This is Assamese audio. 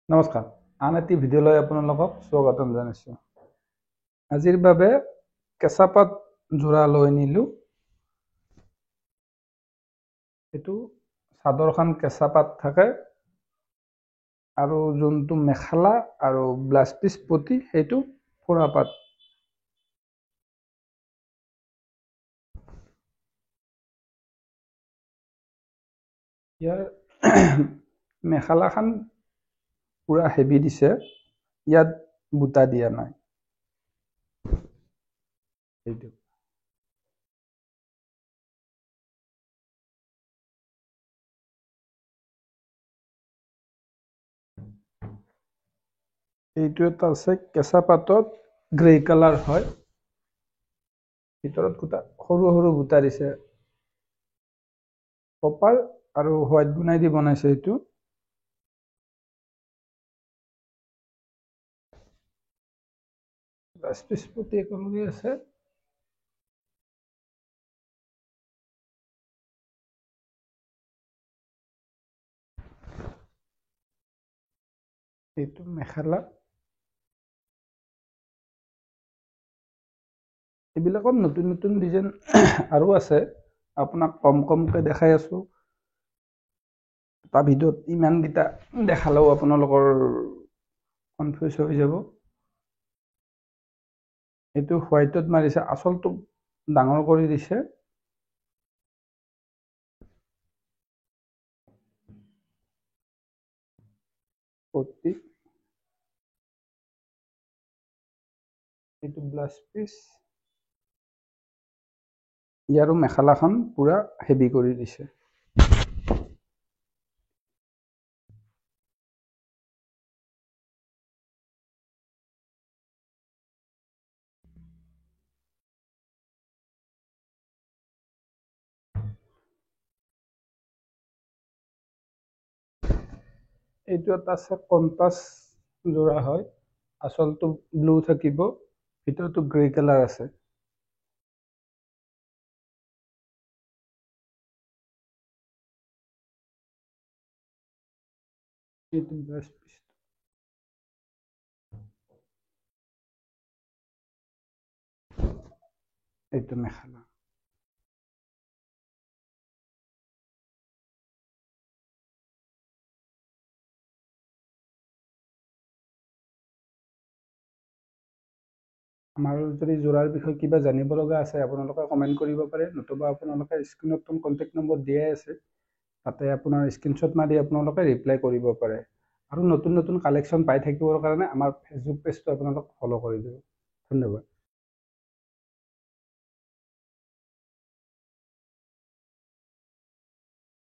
নমস্কাৰ, আন এটি ভিডিঅ'লৈ আপোনালোকক স্বাগতম জনাইছোঁ। আজিৰ বাবে কেঁচা পাত যোৰা লৈ নিলোঁ। এইটো চাদৰখন কেঁচা পাত থাকে আৰু যোনটো মেখেলা আৰু ব্লাউজ পিচ পটি সেইটো পুৰা পাত। ইয়াৰ মেখেলাখন পুৰা হেভি দিছে, ইয়াত বুটা দিয়া নাই। এইটো এটা আছে কেঁচা পাতত গ্ৰে কালাৰ হয়, ভিতৰত গোটা সৰু সৰু বুটা দিছে। কপাৰ আৰু হোৱাইট গুণাই দি বনাইছে। এইটো ব্লাউজ পিচ পটি একেলগে আছে। এইটো মেখেলা। এইবিলাকত নতুন নতুন ডিজাইন আৰু আছে, আপোনাক কমকৈ দেখাই আছোঁ। এটা ভিডিঅ'ত ইমানকেইটা দেখালেও আপোনালোকৰ কনফিউজ হৈ যাব। এইটো হোৱাইটত মাৰিছে, আচলটো ডাঙৰ কৰি দিছে। পটি এইটো ব্লাউজ পিচ, ইয়াৰো মেখেলাখন পুৰা হেভি কৰি দিছে। এইটো এটা আছে কণ্ট্ৰাষ্ট যোৰা হয়, আচলটো ব্লু থাকিব, ভিতৰতো গ্ৰে কালাৰ আছে। এইটো ব্লাউজ পিচ, এইটো মেখেলা। আমাৰ যদি যোৰাৰ বিষয়ে কিবা জানিব লগা আছে আপোনালোকে কমেণ্ট কৰিব পাৰে, নতুবা আপোনালোকে স্ক্ৰীনত কণ্টেক্ট নম্বৰ দিয়াই আছে, তাতে আপোনাৰ স্ক্ৰীনশ্বট মাৰি আপোনালোকে ৰিপ্লাই কৰিব পাৰে। আৰু নতুন নতুন কালেকশ্যন পাই থাকিবৰ কাৰণে আমাৰ ফেচবুক পেজটো আপোনালোক ফ'ল' কৰি দিব। ধন্যবাদ।